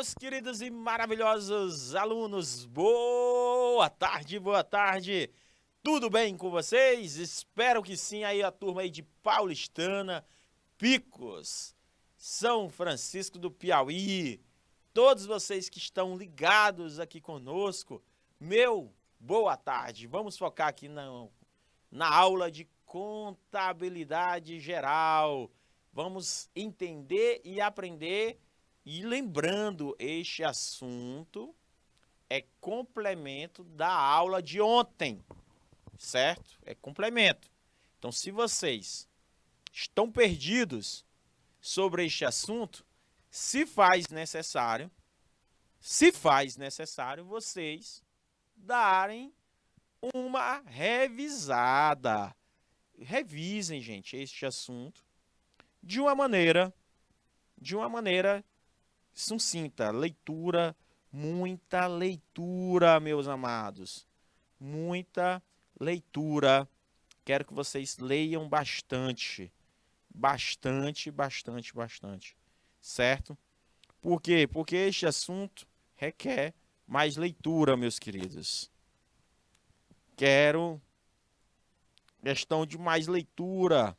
meus queridos e maravilhosos alunos, boa tarde, boa tarde. Tudo bem com vocês? Espero que sim. Aí a turma aí de Paulistana, Picos, São Francisco do Piauí, todos vocês que estão ligados aqui conosco, meu boa tarde. Vamos focar aqui na aula de contabilidade geral. Vamos entender e aprender. E lembrando, este assunto é complemento da aula de ontem, certo? É complemento. Então, se vocês estão perdidos sobre este assunto, se faz necessário vocês darem uma revisada. Revisem, gente, este assunto de uma maneira sucinta, muita leitura, meus amados. Muita leitura. Quero que vocês leiam bastante. Bastante. Certo? Por quê? Porque este assunto requer mais leitura, meus queridos. Quero questão de mais leitura.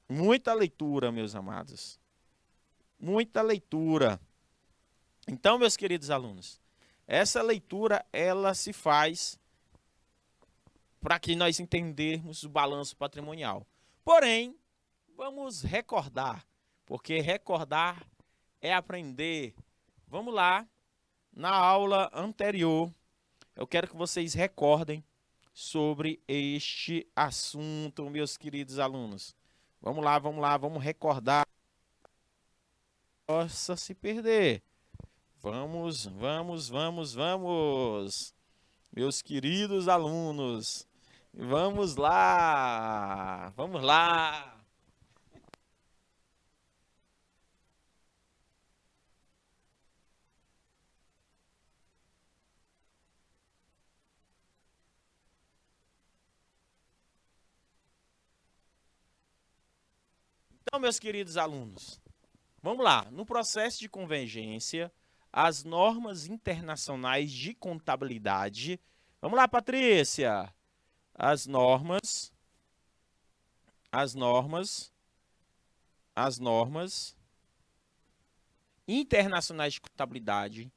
Muita leitura, meus amados. Muita leitura. Então, meus queridos alunos, essa leitura ela se faz para que nós entendermos o balanço patrimonial. Porém, vamos recordar, porque recordar é aprender. Vamos lá, na aula anterior, eu quero que vocês recordem sobre este assunto, meus queridos alunos. Vamos lá, vamos recordar. Possa se perder. Vamos. Meus queridos alunos, vamos lá. Então, meus queridos alunos, vamos lá. No processo de convergência, as normas internacionais de contabilidade. Vamos lá, Patrícia. As normas internacionais de contabilidade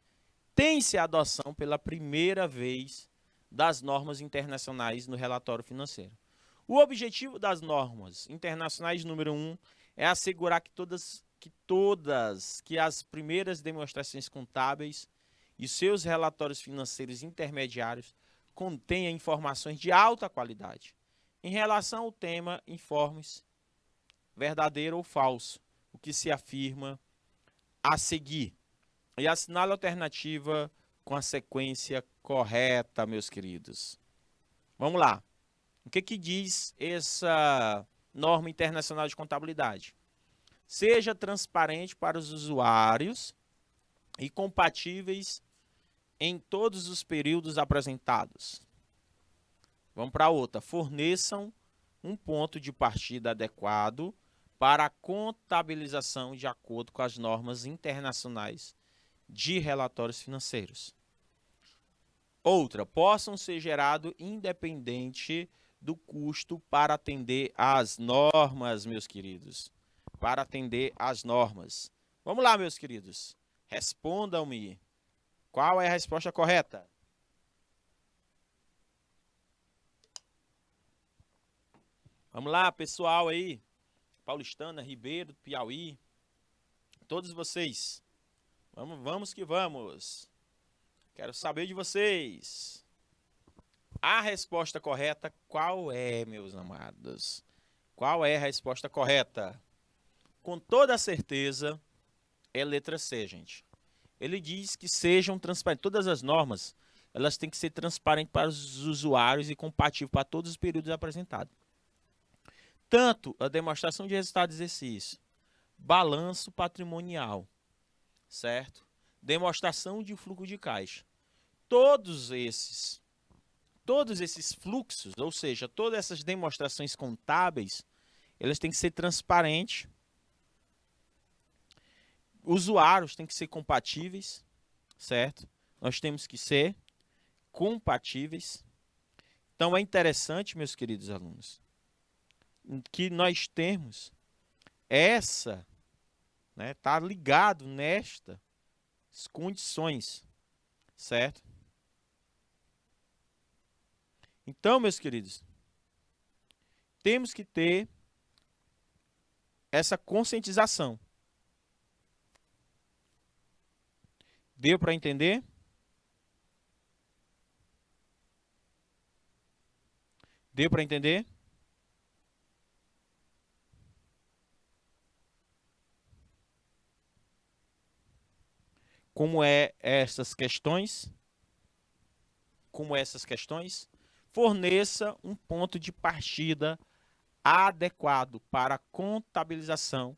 têm-se a adoção pela primeira vez das normas internacionais no relatório financeiro. O objetivo das normas internacionais número 1 é assegurar que as primeiras demonstrações contábeis e seus relatórios financeiros intermediários contenham informações de alta qualidade. Em relação ao tema, informes verdadeiro ou falso, o que se afirma a seguir. E assinale a alternativa com a sequência correta, meus queridos. Vamos lá. O que diz essa norma internacional de contabilidade? Seja transparente para os usuários e compatíveis em todos os períodos apresentados. Vamos para outra. Forneçam um ponto de partida adequado para a contabilização de acordo com as normas internacionais de relatórios financeiros. Outra. Possam ser gerados independente do custo para atender às normas, meus queridos. Para atender às normas. Vamos lá, meus queridos. Respondam-me. Qual é a resposta correta? Vamos lá, pessoal aí. Paulistana, Ribeiro, Piauí. Todos vocês. Vamos que vamos. Quero saber de vocês. A resposta correta, qual é, meus amados? Qual é a resposta correta? Com toda certeza, é letra C, gente. Ele diz que sejam transparentes. Todas as normas, elas têm que ser transparentes para os usuários e compatíveis para todos os períodos apresentados. Tanto a demonstração de resultado de exercício, balanço patrimonial, certo? Demonstração de fluxo de caixa. Todos esses fluxos, ou seja, todas essas demonstrações contábeis, elas têm que ser transparentes usuários têm que ser compatíveis, certo? Nós temos que ser compatíveis. Então é interessante, meus queridos alunos, que nós temos essa, né, tá ligado nestas condições, certo? Então, meus queridos, temos que ter essa conscientização. Deu para entender? Deu para entender? Como essas questões? Como essas questões? Forneça um ponto de partida adequado para a contabilização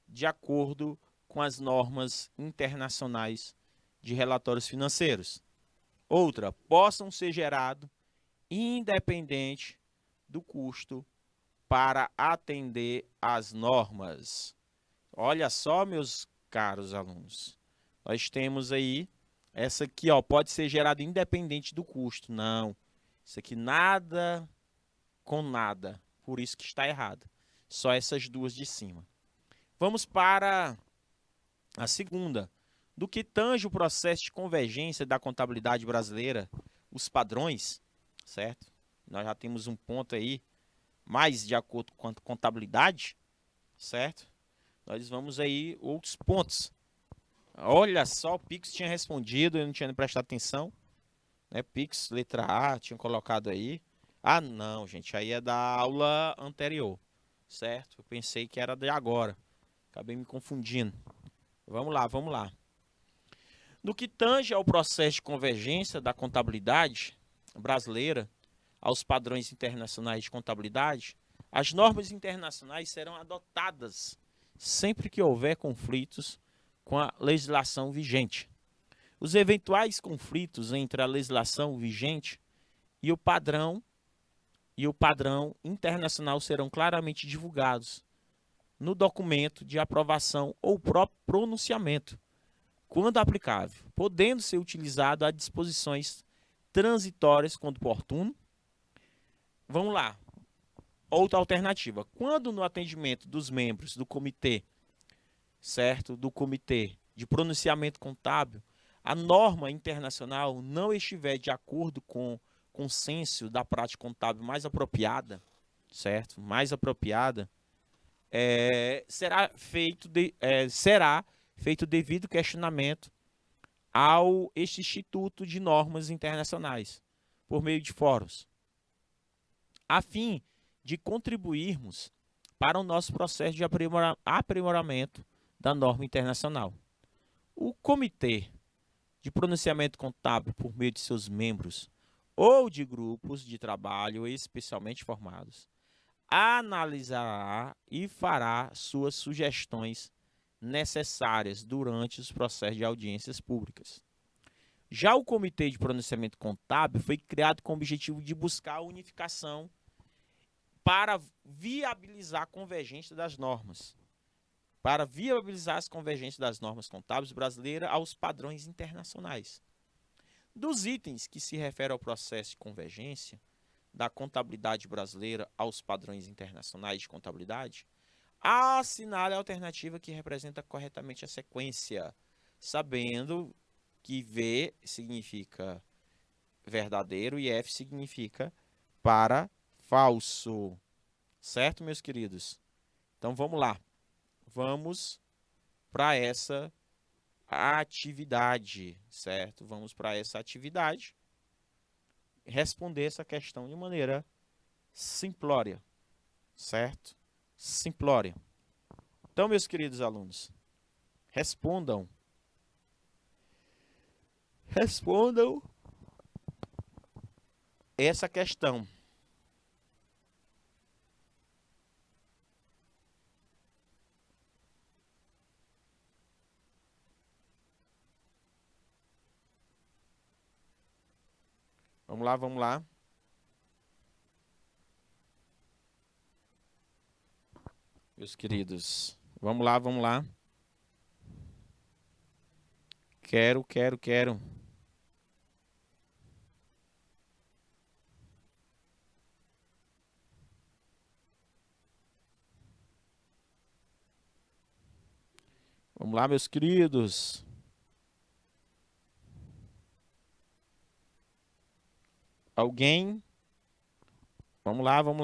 de acordo com as normas internacionais de relatórios financeiros. Outra, possam ser gerados independente do custo para atender às normas. Olha só, meus caros alunos, nós temos aí essa aqui, ó, pode ser gerado independente do custo. Não, isso aqui nada com nada, por isso que está errado. Só essas duas de cima. Vamos para a segunda. Do que tange o processo de convergência da contabilidade brasileira, os padrões, certo? Nós já temos um ponto aí, mais de acordo com a contabilidade, certo? Nós vamos aí outros pontos. Olha só, o Pix tinha respondido, eu não tinha prestado atenção. Né? Pix, letra A, tinha colocado aí. Ah, não, gente, aí é da aula anterior, certo? Eu pensei que era de agora. Acabei me confundindo. Vamos lá, vamos lá. No que tange ao processo de convergência da contabilidade brasileira aos padrões internacionais de contabilidade, as normas internacionais serão adotadas sempre que houver conflitos com a legislação vigente. Os eventuais conflitos entre a legislação vigente e o padrão internacional serão claramente divulgados no documento de aprovação ou próprio pronunciamento, quando aplicável, podendo ser utilizado a disposições transitórias quando oportuno. Vamos lá. Outra alternativa. Quando no atendimento dos membros do comitê, certo? Do comitê de pronunciamento contábil, a norma internacional não estiver de acordo com o consenso da prática contábil mais apropriada, certo? Mais apropriada, será feito devido questionamento ao este Instituto de Normas Internacionais, por meio de fóruns, a fim de contribuirmos para o nosso processo de aprimoramento da norma internacional. O Comitê de Pronunciamento Contábil, por meio de seus membros ou de grupos de trabalho especialmente formados, analisará e fará suas sugestões necessárias durante os processos de audiências públicas. Já o Comitê de Pronunciamento Contábil foi criado com o objetivo de buscar a unificação para viabilizar a convergência das normas, para viabilizar as convergências das normas contábeis brasileiras aos padrões internacionais. Dos itens que se referem ao processo de convergência da contabilidade brasileira aos padrões internacionais de contabilidade, assinale a alternativa que representa corretamente a sequência, sabendo que V significa verdadeiro e F significa para falso. Certo, meus queridos? Então vamos lá. Vamos para essa atividade, certo? Vamos para essa atividade responder essa questão de maneira simplória, certo? Simplória. Então, meus queridos alunos, respondam essa questão. Vamos lá, vamos lá. Meus queridos, vamos lá, vamos lá. Quero. Vamos lá, meus queridos. Alguém? Vamos lá. Vamos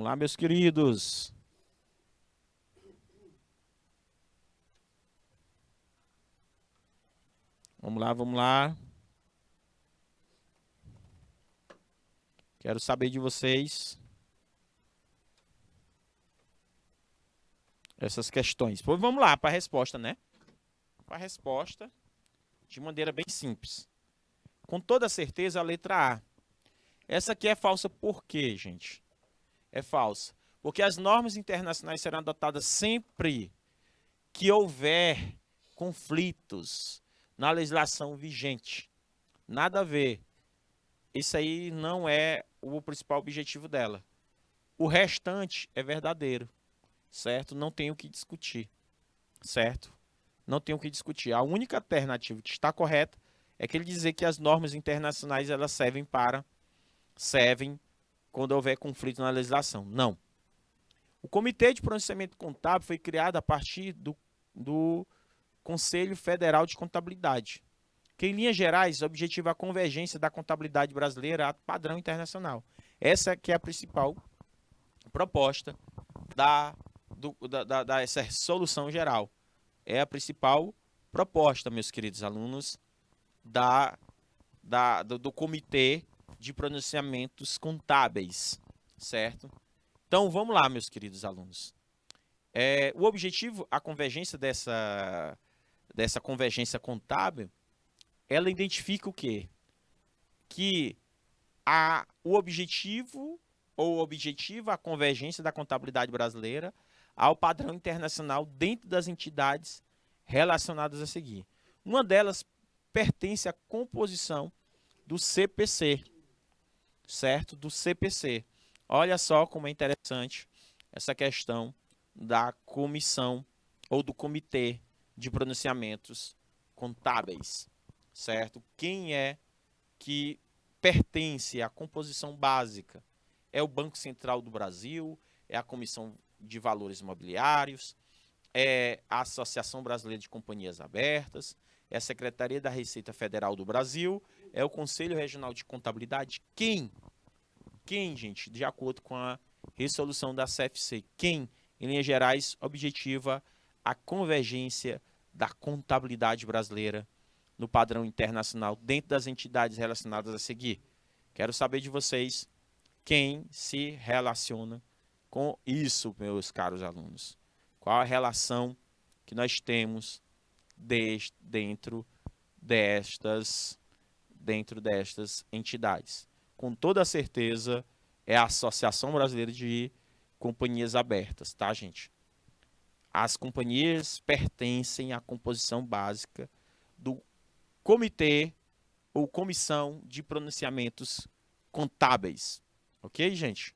lá, meus queridos. Vamos lá. Quero saber de vocês essas questões. Pois vamos lá para a resposta, né? Para a resposta de maneira bem simples. Com toda certeza, a letra A. Essa aqui é falsa por quê, gente? É falsa. Porque as normas internacionais serão adotadas sempre que houver conflitos na legislação vigente. Nada a ver. Isso aí não é o principal objetivo dela. O restante é verdadeiro, certo? Não tem o que discutir, certo? Não tem o que discutir. A única alternativa que está correta é que ele dizer que as normas internacionais elas servem quando houver conflito na legislação. Não. O Comitê de Pronunciamento Contábil foi criado a partir do Conselho Federal de Contabilidade, que, em linhas gerais, objetiva a convergência da contabilidade brasileira a padrão internacional. Essa que é a principal proposta dessa solução geral. É a principal proposta, meus queridos alunos, do Comitê de Pronunciamentos Contábeis, certo? Então, vamos lá, meus queridos alunos. O objetivo, a convergência dessa convergência contábil, ela identifica o quê? Que o objetivo objetiva a convergência da contabilidade brasileira ao padrão internacional dentro das entidades relacionadas a seguir. Uma delas pertence à composição do CPC, certo? Do CPC. Olha só como é interessante essa questão da comissão ou do Comitê de Pronunciamentos Contábeis, certo? Quem é que pertence à composição básica? É o Banco Central do Brasil, é a Comissão de Valores Imobiliários, é a Associação Brasileira de Companhias Abertas, é a Secretaria da Receita Federal do Brasil, é o Conselho Regional de Contabilidade. Quem, gente, de acordo com a resolução da CFC, quem, em linhas gerais, objetiva a convergência da contabilidade brasileira no padrão internacional dentro das entidades relacionadas a seguir? Quero saber de vocês quem se relaciona com isso, meus caros alunos. Qual a relação que nós temos dentro destas entidades? Com toda certeza, é a Associação Brasileira de Companhias Abertas, tá, gente? As companhias pertencem à composição básica do Comitê ou Comissão de Pronunciamentos Contábeis. Ok, gente?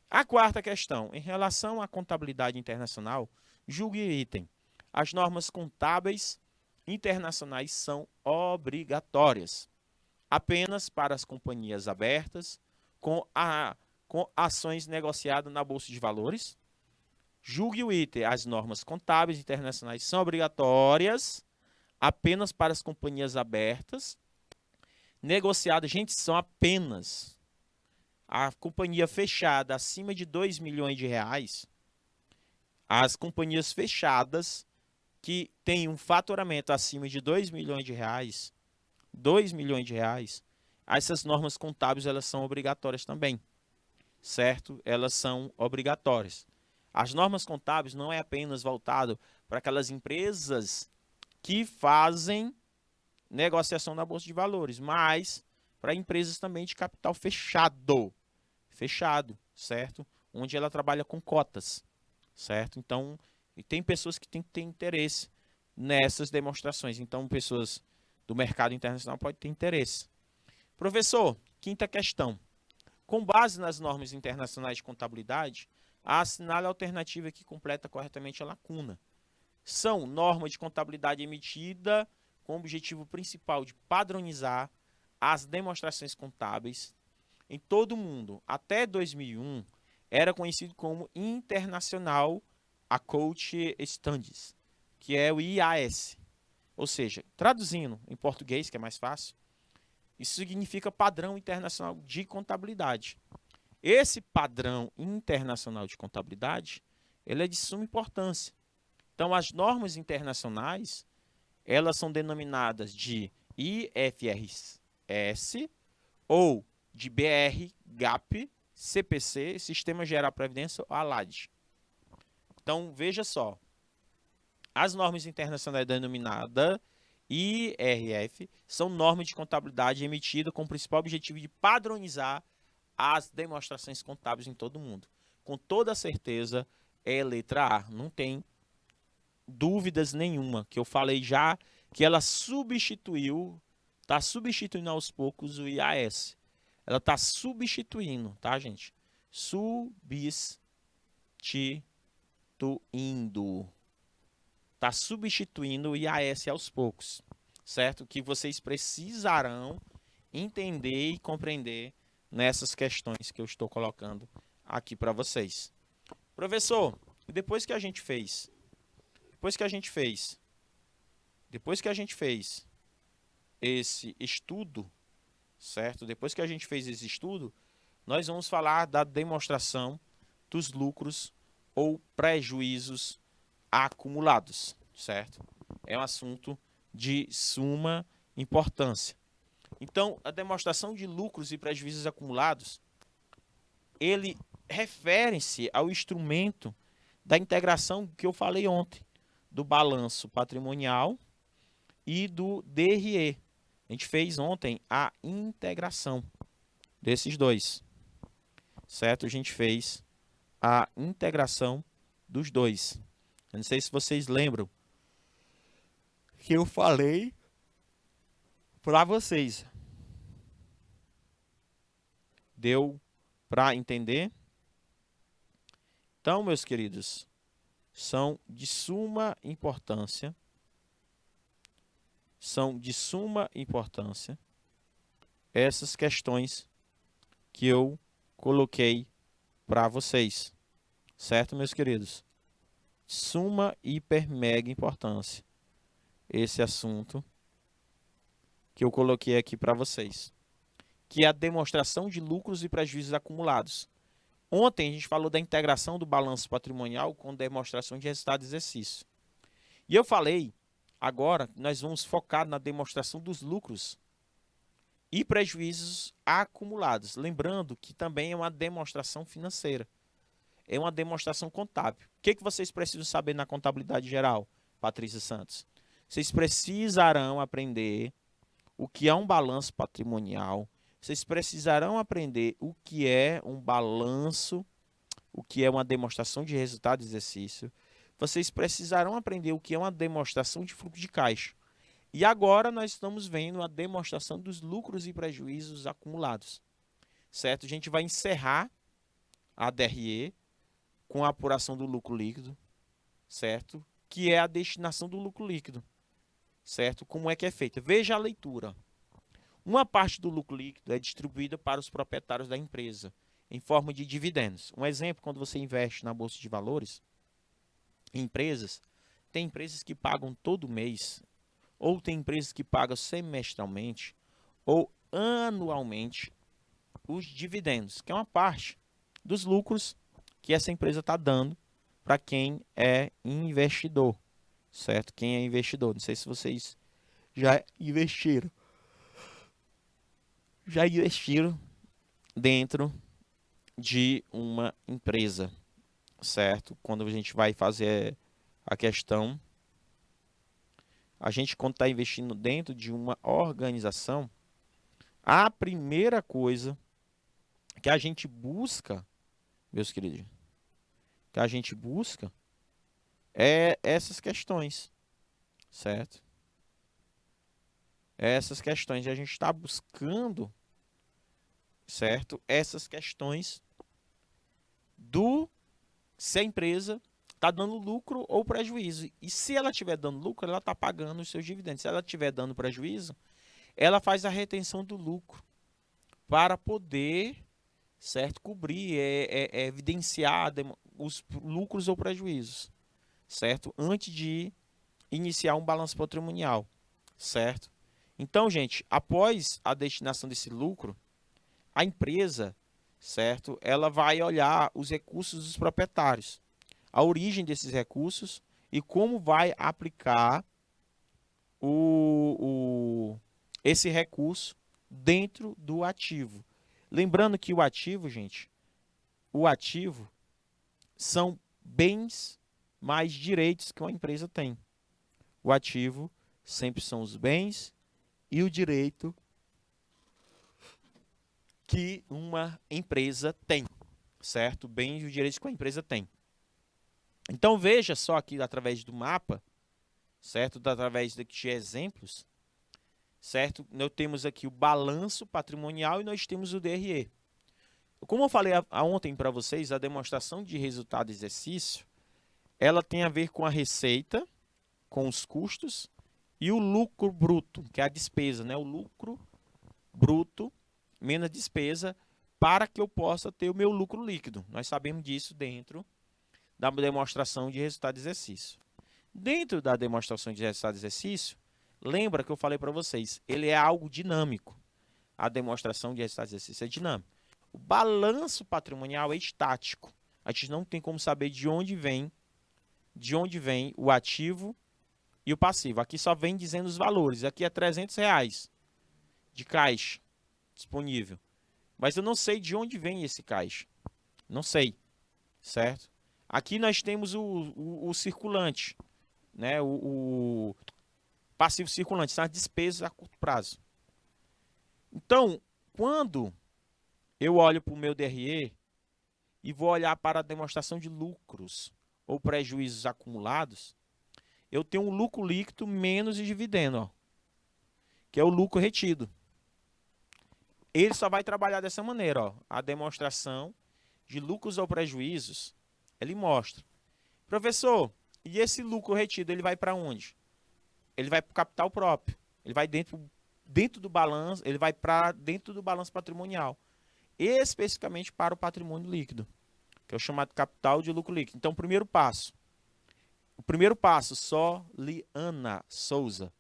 A quarta questão. Em relação à contabilidade internacional, julgue o item. As normas contábeis internacionais são obrigatórias apenas para as companhias abertas com ações negociadas na Bolsa de Valores. Julgue o item. As normas contábeis internacionais são obrigatórias apenas para as companhias abertas negociadas. Gente, são apenas a companhia fechada acima de 2 milhões de reais. As companhias fechadas que têm um faturamento acima de 2 milhões de reais, 2 milhões de reais, essas normas contábeis elas são obrigatórias também, certo? Elas são obrigatórias. As normas contábeis não é apenas voltado para aquelas empresas que fazem negociação na Bolsa de Valores, mas para empresas também de capital fechado, certo? Onde ela trabalha com cotas, certo? Então, e tem pessoas que têm que ter interesse nessas demonstrações. Então, pessoas do mercado internacional podem ter interesse. Professor, quinta questão. Com base nas normas internacionais de contabilidade, Assinale a alternativa que completa corretamente a lacuna. São norma de contabilidade emitida com o objetivo principal de padronizar as demonstrações contábeis em todo o mundo. Até 2001, era conhecido como International Account Standards, que é o IAS. Ou seja, traduzindo em português, que é mais fácil, isso significa Padrão Internacional de Contabilidade. Esse padrão internacional de contabilidade, ele é de suma importância. Então, as normas internacionais, elas são denominadas de IFRS ou de BR, GAP, CPC, Sistema Geral de Previdência, ou ALAD. Então, veja só, as normas internacionais denominadas IRF são normas de contabilidade emitidas com o principal objetivo de padronizar as demonstrações contábeis em todo o mundo. Com toda certeza, é letra A. Não tem dúvidas nenhuma, que eu falei já que ela substituiu, está substituindo aos poucos o IAS. Ela está substituindo, tá, gente? Substituindo. Está substituindo o IAS aos poucos, certo? Que vocês precisarão entender e compreender nessas questões que eu estou colocando aqui para vocês. Professor, depois que a gente fez esse estudo, certo? Depois que a gente fez esse estudo, nós vamos falar da demonstração dos lucros ou prejuízos acumulados, certo? É um assunto de suma importância. Então, a demonstração de lucros e prejuízos acumulados, ele refere-se ao instrumento da integração que eu falei ontem, do balanço patrimonial e do DRE. A gente fez ontem a integração desses dois, certo? A gente fez a integração dos dois. Eu não sei se vocês lembram que eu falei para vocês. Deu para entender? Então, meus queridos, são de suma importância essas questões que eu coloquei para vocês, certo, meus queridos? Suma, hiper, mega importância esse assunto que eu coloquei aqui para vocês, que é a demonstração de lucros e prejuízos acumulados. Ontem a gente falou da integração do balanço patrimonial com demonstração de resultado de exercício. E eu falei, agora nós vamos focar na demonstração dos lucros e prejuízos acumulados. Lembrando que também é uma demonstração financeira. É uma demonstração contábil. O que vocês precisam saber na contabilidade geral, Patrícia Santos? Vocês precisarão aprender o que é um balanço patrimonial. Vocês precisarão aprender o que é um balanço, o que é uma demonstração de resultado de exercício. Vocês precisarão aprender o que é uma demonstração de fluxo de caixa. E agora nós estamos vendo a demonstração dos lucros e prejuízos acumulados, certo? A gente vai encerrar a DRE com a apuração do lucro líquido, certo? Que é a destinação do lucro líquido, certo? Como é que é feita? Veja a leitura. Uma parte do lucro líquido é distribuída para os proprietários da empresa, em forma de dividendos. Um exemplo, quando você investe na Bolsa de Valores, em empresas, tem empresas que pagam todo mês, ou tem empresas que pagam semestralmente, ou anualmente, os dividendos, que é uma parte dos lucros que essa empresa está dando para quem é investidor, certo? Quem é investidor, não sei se vocês já investiram dentro de uma empresa, certo? Quando a gente vai fazer a questão, a gente quando está investindo dentro de uma organização, a primeira coisa que a gente busca, meus queridos, é essas questões, certo? Essas questões a gente está buscando, certo? Essas questões do se a empresa está dando lucro ou prejuízo. E se ela estiver dando lucro, ela está pagando os seus dividendos. Se ela estiver dando prejuízo, ela faz a retenção do lucro para poder, certo, cobrir, evidenciar os lucros ou prejuízos, certo? Antes de iniciar um balanço patrimonial, certo? Então, gente, após a destinação desse lucro, a empresa, certo, ela vai olhar os recursos dos proprietários, a origem desses recursos e como vai aplicar esse recurso dentro do ativo. Lembrando que o ativo, gente, o ativo são bens mais direitos que uma empresa tem. O ativo sempre são os bens e o direito que uma empresa tem, certo? Bens e os direitos que uma empresa tem. Então veja só aqui através do mapa, certo? Através de exemplos, certo? Nós temos aqui o balanço patrimonial e nós temos o DRE. Como eu falei ontem para vocês, a demonstração de resultado de exercício, ela tem a ver com a receita, com os custos e o lucro bruto, que é a despesa, né? O lucro bruto menos a despesa, para que eu possa ter o meu lucro líquido. Nós sabemos disso dentro da demonstração de resultado de exercício. Dentro da demonstração de resultado de exercício, lembra que eu falei para vocês, ele é algo dinâmico. A demonstração de resultado de exercício é dinâmico. O balanço patrimonial é estático. A gente não tem como saber de onde vem o ativo e o passivo. Aqui só vem dizendo os valores. Aqui é R$300 de caixa disponível. Mas eu não sei de onde vem esse caixa. Não sei, certo? Aqui nós temos o circulante, né? O passivo circulante, são as despesas a curto prazo. Então, quando eu olho para o meu DRE e vou olhar para a demonstração de lucros ou prejuízos acumulados, eu tenho um lucro líquido menos o dividendo, ó, que é o lucro retido. Ele só vai trabalhar dessa maneira, ó, a demonstração de lucros ou prejuízos, ele mostra. Professor, e esse lucro retido, ele vai para onde? Ele vai para o capital próprio, ele vai dentro do balanço, ele vai para dentro do balanço patrimonial, especificamente para o patrimônio líquido, que é o chamado capital de lucro líquido. Então, o primeiro passo, Soliana Souza.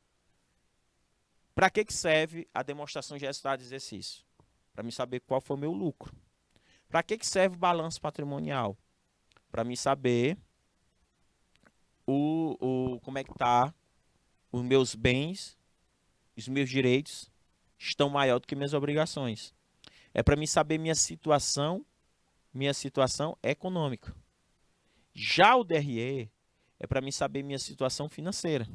Para que serve a demonstração de resultado de exercício? Para me saber qual foi o meu lucro. Para que serve o balanço patrimonial? Para me saber como é que está os meus bens, os meus direitos estão maior do que minhas obrigações. É para me saber minha situação econômica. Já o DRE é para me saber minha situação financeira.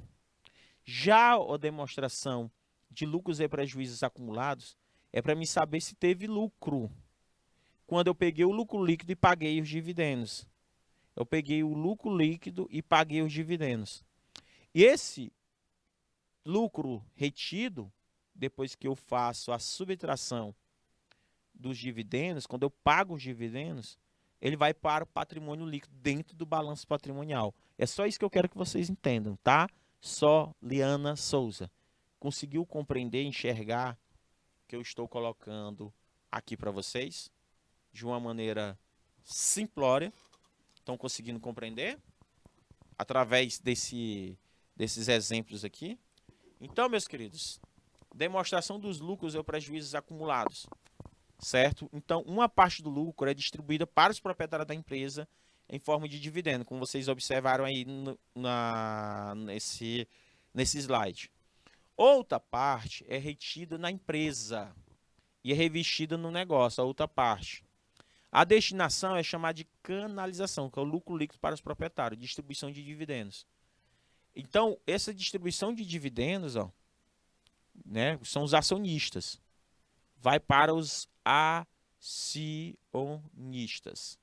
Já a demonstração de lucros e prejuízos acumulados é para me saber se teve lucro. Quando eu peguei o lucro líquido e paguei os dividendos. Eu peguei o lucro líquido e paguei os dividendos. E esse lucro retido, depois que eu faço a subtração dos dividendos, quando eu pago os dividendos, ele vai para o patrimônio líquido dentro do balanço patrimonial. É só isso que eu quero que vocês entendam, tá? Soliana Souza. Conseguiu compreender, enxergar o que eu estou colocando aqui para vocês? De uma maneira simplória. Estão conseguindo compreender? Através desses exemplos aqui. Então, meus queridos, demonstração dos lucros e prejuízos acumulados. Certo? Então, uma parte do lucro é distribuída para os proprietários da empresa em forma de dividendo, como vocês observaram aí nesse slide. Outra parte é retida na empresa e é revestida no negócio, a outra parte. A destinação é chamada de canalização, que é o lucro líquido para os proprietários, distribuição de dividendos. Então, essa distribuição de dividendos, ó, né, são os acionistas. Vai para os acionistas.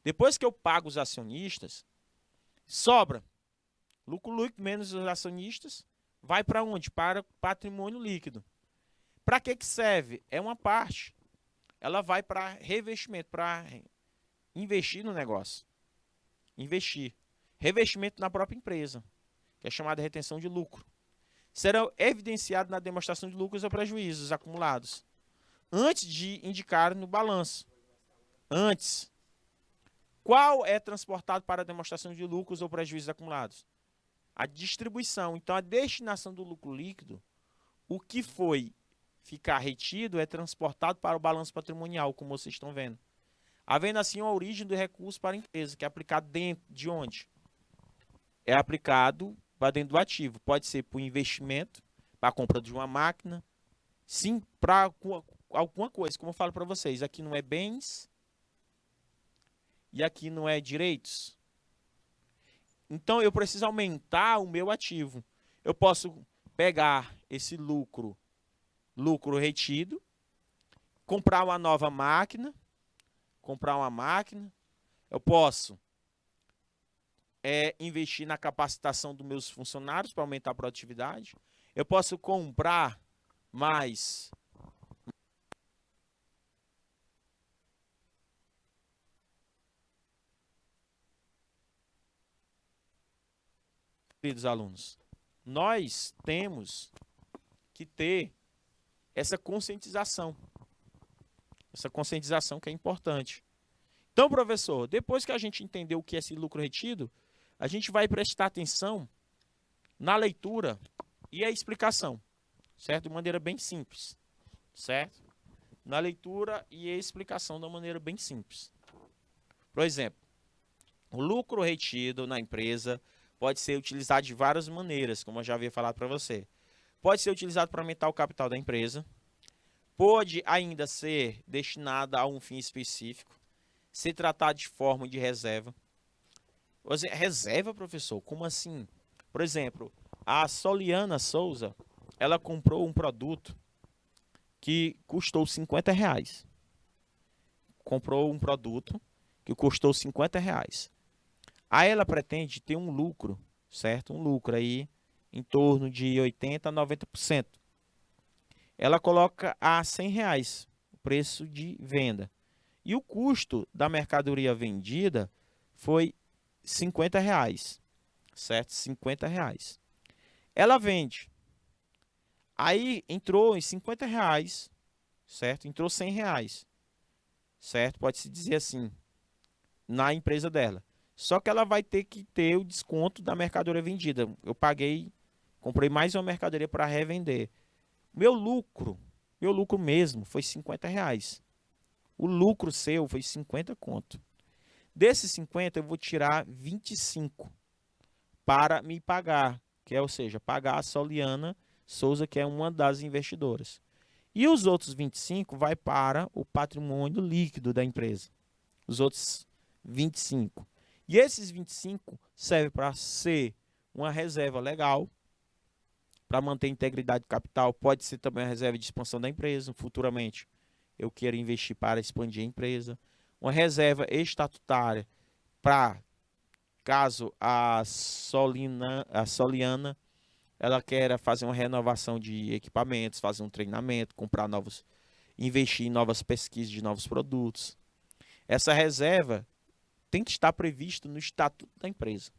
Depois que eu pago os acionistas, sobra lucro líquido menos os acionistas, vai para onde? Para patrimônio líquido. Para que serve? É uma parte. Ela vai para revestimento, para investir no negócio. investir. Revestimento na própria empresa, que é chamada retenção de lucro. Serão evidenciados na demonstração de lucros ou prejuízos acumulados, antes de indicar no balanço. Antes. Qual é transportado para a demonstração de lucros ou prejuízos acumulados? A distribuição. Então, a destinação do lucro líquido, o que foi ficar retido é transportado para o balanço patrimonial, como vocês estão vendo. Havendo assim a origem do recurso para a empresa, que é aplicado dentro de onde? É aplicado para dentro do ativo. Pode ser para o investimento, para a compra de uma máquina, sim, para alguma coisa. Como eu falo para vocês, aqui não é bens e aqui não é direitos. Então eu preciso aumentar o meu ativo. Eu posso pegar esse lucro retido, comprar uma nova máquina, eu posso investir na capacitação dos meus funcionários para aumentar a produtividade, eu posso comprar mais queridos alunos, nós temos que ter essa conscientização que é importante. Então, professor, depois que a gente entendeu o que é esse lucro retido, a gente vai prestar atenção na leitura e a explicação, certo? De maneira bem simples, certo? Na leitura e a explicação de uma maneira bem simples. Por exemplo, o lucro retido na empresa pode ser utilizado de várias maneiras, como eu já havia falado para você. Pode ser utilizado para aumentar o capital da empresa, pode ainda ser destinado a um fim específico, ser tratado de forma de reserva. Reserva, professor? Como assim? Por exemplo, a Soliana Souza, ela comprou um produto que custou R$50. Comprou um produto que custou R$50. Aí ela pretende ter um lucro, certo? Um lucro aí em torno de 80% a 90%. Ela coloca a R$100 o preço de venda. E o custo da mercadoria vendida foi R$50, certo? R$50. Ela vende. Aí entrou em R$50, certo? Entrou R$100, certo? Pode-se dizer assim, na empresa dela. Só que ela vai ter que ter o desconto da mercadoria vendida. Eu comprei mais uma mercadoria para revender. Meu lucro mesmo foi R$50. O lucro seu foi 50 conto. Desses 50 eu vou tirar 25 para me pagar, ou seja, pagar a Soliana Souza, que é uma das investidoras. E os outros 25 vai para o patrimônio líquido da empresa. Os outros 25. E esses 25 servem para ser uma reserva legal, para manter a integridade do capital. Pode ser também uma reserva de expansão da empresa, futuramente eu quero investir para expandir a empresa. Uma reserva estatutária para caso a Soliana ela queira fazer uma renovação de equipamentos, fazer um treinamento, investir em novas pesquisas de novos produtos. Essa reserva tem que estar prevista no estatuto da empresa.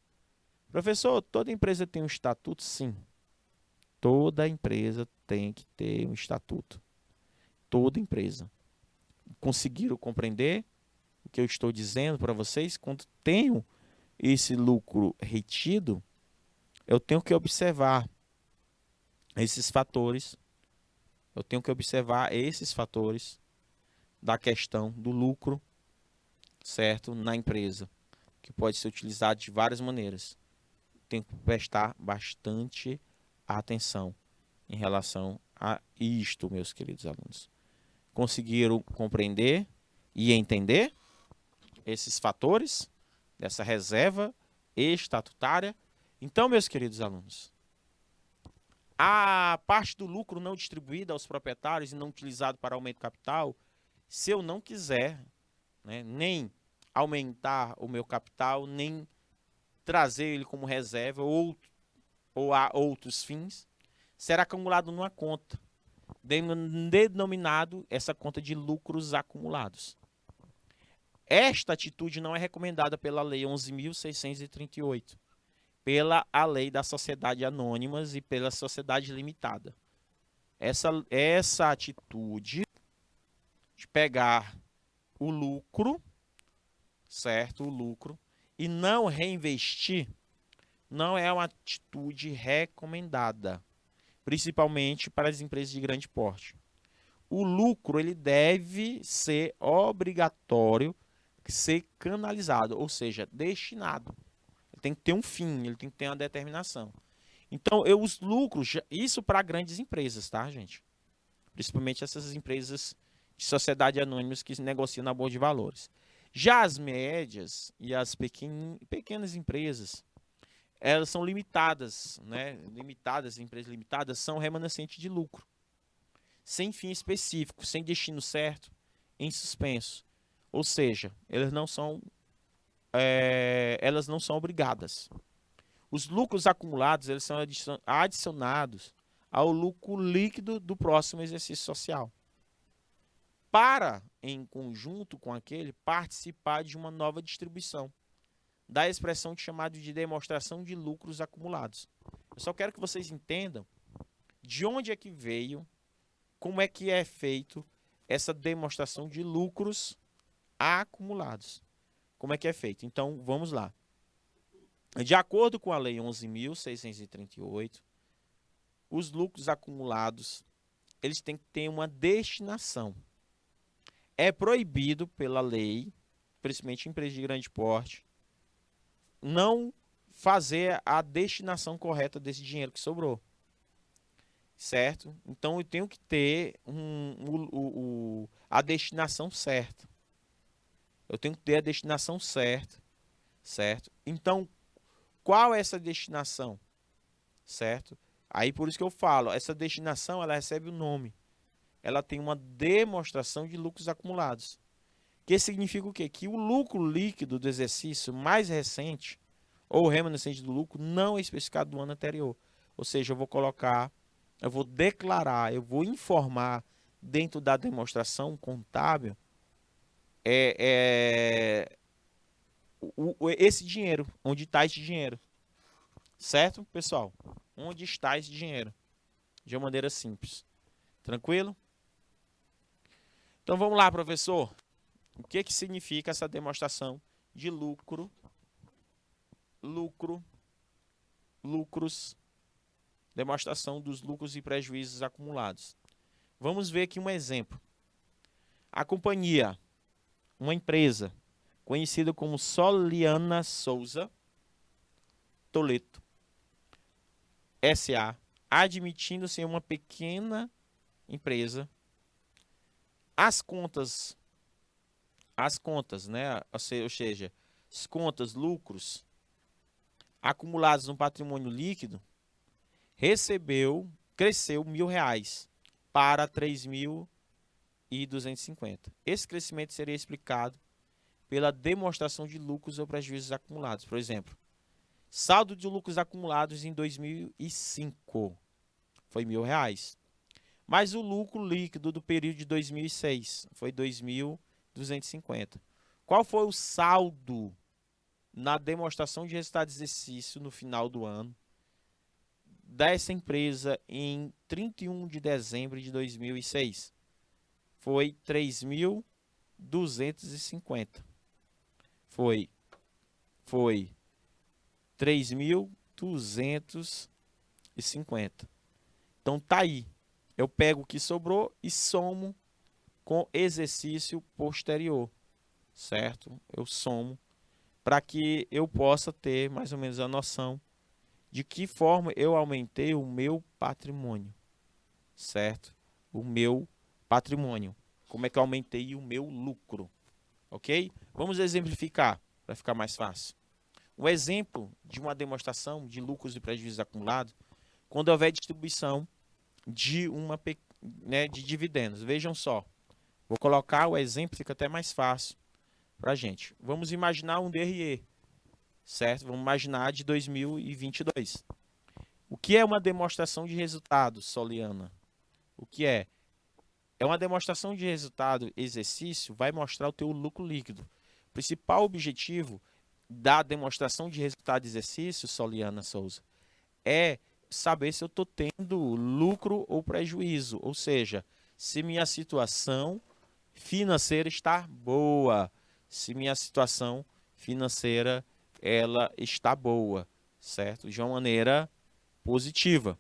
Professor, toda empresa tem um estatuto? Sim. Toda empresa tem que ter um estatuto. Toda empresa. Conseguiram compreender o que eu estou dizendo para vocês? Quando tenho esse lucro retido, eu tenho que observar esses fatores. Eu tenho que observar esses fatores da questão do lucro, certo? Na empresa, que pode ser utilizado de várias maneiras. Tenho que prestar bastante atenção em relação a isto, meus queridos alunos. Conseguiram compreender e entender esses fatores dessa reserva estatutária? Então, meus queridos alunos, a parte do lucro não distribuída aos proprietários e não utilizado para aumento de capital, se eu não quiser, né, nem aumentar o meu capital, nem trazer ele como reserva ou a outros fins, será acumulado numa conta, denominado essa conta de lucros acumulados. Esta atitude não é recomendada pela Lei 11.638, pela a Lei das Sociedades Anônimas e pela Sociedade Limitada. Essa atitude de pegar o lucro, certo? O lucro, e não reinvestir, não é uma atitude recomendada, principalmente para as empresas de grande porte. O lucro, ele deve ser obrigatório ser canalizado, ou seja, destinado. Ele tem que ter um fim, ele tem que ter uma determinação. Então, os lucros, isso para grandes empresas, tá, gente? Principalmente essas empresas de sociedade anônimas que negociam na bolsa de valores. Já as médias e as pequenas empresas, elas são limitadas, né? Limitadas, empresas limitadas são remanescentes de lucro, sem fim específico, sem destino certo, em suspenso. Ou seja, elas não são obrigadas. Os lucros acumulados, eles são adicionados ao lucro líquido do próximo exercício social, para, em conjunto com aquele, participar de uma nova distribuição, da expressão chamada de demonstração de lucros acumulados. Eu só quero que vocês entendam de onde é que veio, como é que é feito essa demonstração de lucros acumulados. Como é que é feito? Então, vamos lá. De acordo com a Lei 11.638, os lucros acumulados, eles têm que ter uma destinação. É proibido pela lei, principalmente em empresas de grande porte, não fazer a destinação correta desse dinheiro que sobrou. Certo? Então, eu tenho que ter a destinação certa. Eu tenho que ter a destinação certa, certo? Então, qual é essa destinação? Certo? Aí por isso que eu falo, essa destinação, ela recebe o nome. Ela tem uma demonstração de lucros acumulados. Que significa o quê? Que o lucro líquido do exercício mais recente, ou remanescente do lucro, não é especificado do ano anterior. Ou seja, eu vou declarar, eu vou informar dentro da demonstração contábil esse dinheiro, onde está esse dinheiro. Certo, pessoal? Onde está esse dinheiro? De uma maneira simples. Tranquilo? Então vamos lá, professor. O que significa essa demonstração de lucros, demonstração dos lucros e prejuízos acumulados? Vamos ver aqui um exemplo. A companhia, uma empresa conhecida como Soliana Souza Toledo S.A., admitindo ser uma pequena empresa, as contas, né? Ou seja, as contas, lucros acumulados no patrimônio líquido, cresceu R$ 1.000 para 3.250. Esse crescimento seria explicado pela demonstração de lucros ou prejuízos acumulados. Por exemplo, saldo de lucros acumulados em 2005 foi R$ 1.000. Mas o lucro líquido do período de 2006 foi 2.250. Qual foi o saldo na demonstração de resultado de exercício no final do ano dessa empresa em 31 de dezembro de 2006? Foi 3.250. Foi 3.250. Então tá aí. Eu pego o que sobrou e somo com exercício posterior, certo? Eu somo para que eu possa ter mais ou menos a noção de que forma eu aumentei o meu patrimônio, certo? O meu patrimônio. Como é que eu aumentei o meu lucro, ok? Vamos exemplificar para ficar mais fácil. Um exemplo de uma demonstração de lucros e prejuízos acumulados, quando houver distribuição de de dividendos. Vejam só, vou colocar o exemplo, fica até mais fácil para a gente. Vamos imaginar um DRE, certo? Vamos imaginar de 2022. O que é uma demonstração de resultado, Soliana? O que é? É uma demonstração de resultado, exercício, vai mostrar o teu lucro líquido. principal objetivo da demonstração de resultado de exercício, Soliana Souza, é saber se eu estou tendo lucro ou prejuízo, ou seja, se minha situação financeira está boa, se minha situação financeira ela está boa, certo? De uma maneira positiva.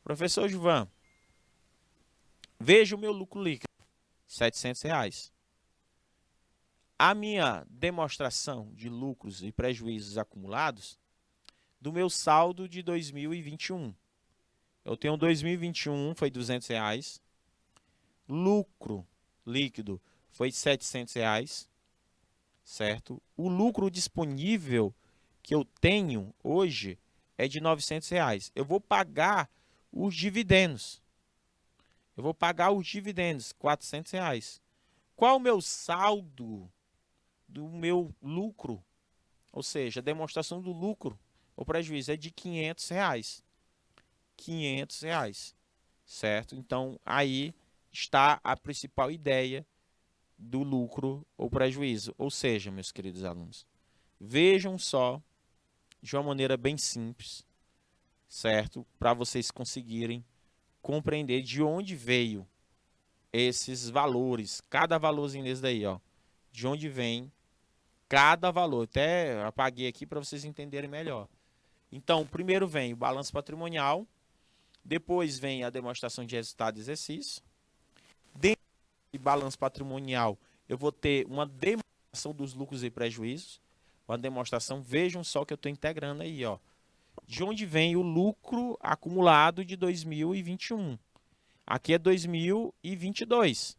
Professor Gilvan, veja o meu lucro líquido, R$ 700. A minha demonstração de lucros e prejuízos acumulados do meu saldo de 2021. Eu tenho 2021, foi R$ 200. Lucro líquido foi R$ 700, certo? O lucro disponível que eu tenho hoje é de R$ 900. Eu vou pagar os dividendos. R$ 400. Qual o meu saldo do meu lucro? Ou seja, a demonstração do lucro ou prejuízo é de R$ 500. R$ 500, certo? Então, aí está a principal ideia do lucro ou prejuízo. Ou seja, meus queridos alunos, vejam só de uma maneira bem simples, certo? Para vocês conseguirem compreender de onde veio esses valores, cada valorzinho desse daí, ó. De onde vem cada valor. Até apaguei aqui para vocês entenderem melhor. Então, primeiro vem o balanço patrimonial, depois vem a demonstração de resultado de exercício. Dentro do balanço patrimonial, eu vou ter uma demonstração dos lucros e prejuízos. Uma demonstração, vejam só que eu estou integrando aí, ó. De onde vem o lucro acumulado de 2021. Aqui é 2022.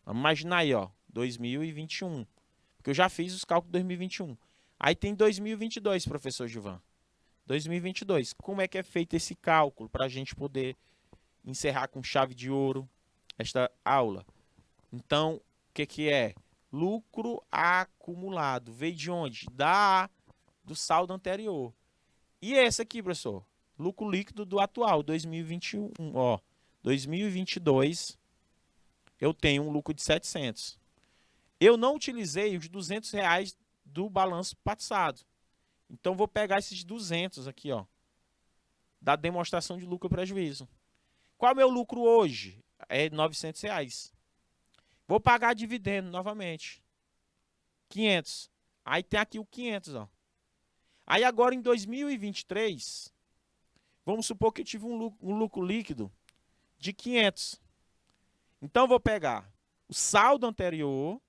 Vamos imaginar aí, ó, 2021. Porque eu já fiz os cálculos de 2021. Aí tem 2022, professor Gilvan. 2022. Como é que é feito esse cálculo para a gente poder encerrar com chave de ouro esta aula? Então, o que é? Lucro acumulado. Veio de onde? Do saldo anterior. E esse aqui, professor? Lucro líquido do atual, 2021. Ó, 2022, eu tenho um lucro de 700. Eu não utilizei os R$ 200 do balanço passado. Então, vou pegar esses 200 aqui, ó, da demonstração de lucro e prejuízo. Qual é o meu lucro hoje? É R$ 900. Vou pagar dividendo novamente. 500. Aí tem aqui o 500, ó. Aí agora em 2023, vamos supor que eu tive um lucro líquido de 500. Então, vou pegar o saldo anterior,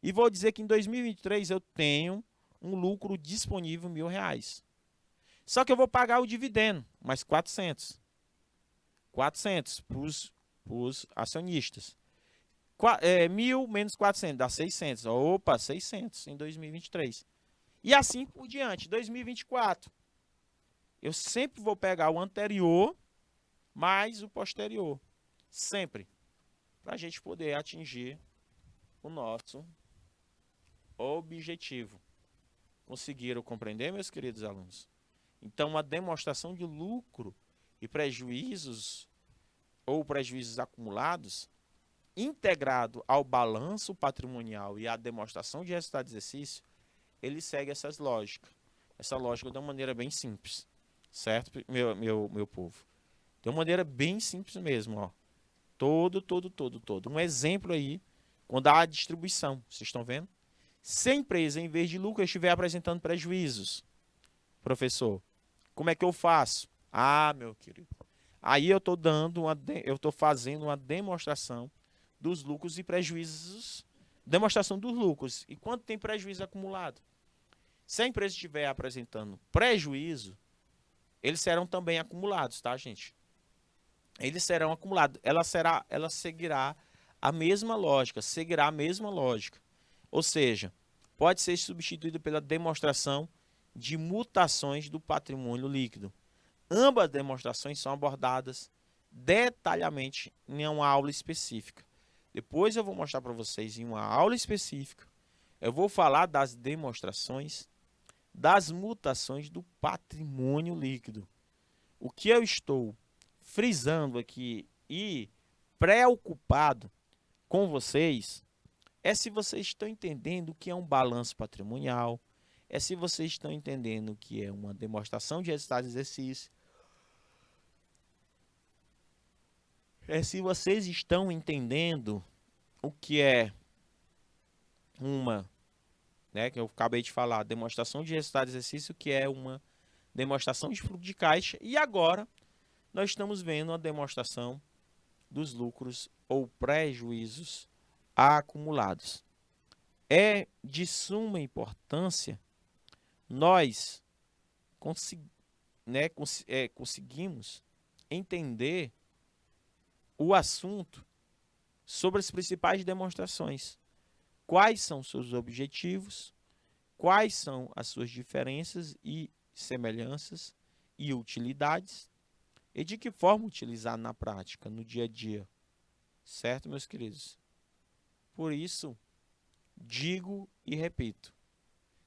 e vou dizer que em 2023 eu tenho um lucro disponível R$ 1.000. Só que eu vou pagar o dividendo, mais 400. 400 para os acionistas. 1.000 menos 400 dá 600. Opa, 600 em 2023. E assim por diante. 2024. Eu sempre vou pegar o anterior mais o posterior. Sempre. Para a gente poder atingir o nosso objetivo. Conseguiram compreender, meus queridos alunos? Então, uma demonstração de lucro e prejuízos ou prejuízos acumulados integrado ao balanço patrimonial e à demonstração de resultado de exercício, ele segue essa lógica de uma maneira bem simples, certo, meu povo? De uma maneira bem simples mesmo, ó. Todo. Um exemplo aí, quando há a distribuição, vocês estão vendo? Se a empresa, em vez de lucro, estiver apresentando prejuízos, professor, como é que eu faço? Ah, meu querido, aí eu estou fazendo uma demonstração dos lucros e prejuízos, demonstração dos lucros. E quanto tem prejuízo acumulado? Se a empresa estiver apresentando prejuízo, eles serão também acumulados, tá, gente? Eles serão acumulados. Ela seguirá a mesma lógica, Ou seja, pode ser substituído pela demonstração de mutações do patrimônio líquido. Ambas demonstrações são abordadas detalhadamente em uma aula específica. Depois eu vou mostrar para vocês em uma aula específica. Eu vou falar das demonstrações das mutações do patrimônio líquido. O que eu estou frisando aqui e preocupado com vocês é se vocês estão entendendo o que é um balanço patrimonial, é se vocês estão entendendo o que é uma demonstração de resultado de exercício, é se vocês estão entendendo o que é uma, né, que eu acabei de falar, demonstração de resultado de exercício, que é uma demonstração de fluxo de caixa, e agora nós estamos vendo a demonstração dos lucros ou prejuízos acumulados. É de suma importância nós conseguimos entender o assunto sobre as principais demonstrações. Quais são seus objetivos, quais são as suas diferenças e semelhanças e utilidades, e de que forma utilizar na prática, no dia a dia. Certo, meus queridos? Por isso, digo e repito,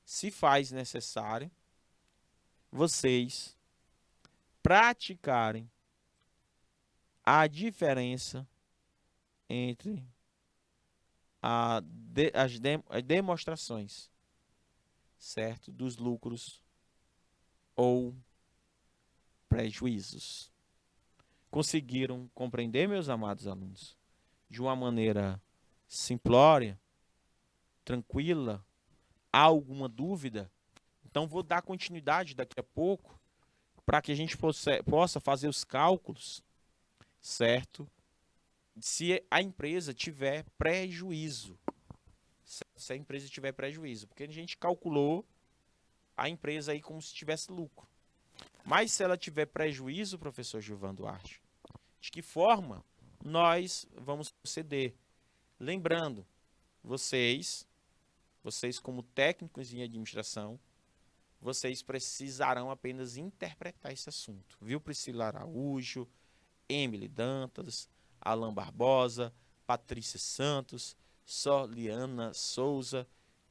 se faz necessário vocês praticarem a diferença entre as demonstrações, certo, dos lucros ou prejuízos. Conseguiram compreender, meus amados alunos, de uma maneira simplória, tranquila? Há alguma dúvida? Então vou dar continuidade daqui a pouco para que a gente possa fazer os cálculos, certo? Se a empresa tiver prejuízo. Se a empresa tiver prejuízo. Porque a gente calculou a empresa aí como se tivesse lucro. Mas se ela tiver prejuízo, professor Gilvan Duarte, de que forma nós vamos proceder? Lembrando, vocês como técnicos em administração, vocês precisarão apenas interpretar esse assunto. Viu, Priscila Araújo, Emily Dantas, Alan Barbosa, Patrícia Santos, Soliana Souza,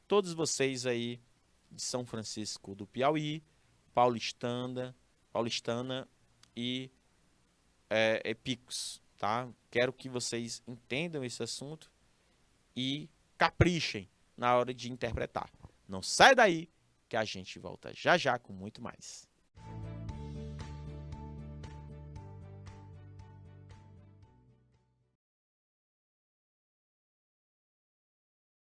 todos vocês aí de São Francisco do Piauí, paulistana e Picos, tá? Quero que vocês entendam esse assunto e caprichem na hora de interpretar. Não sai daí que a gente volta já já com muito mais.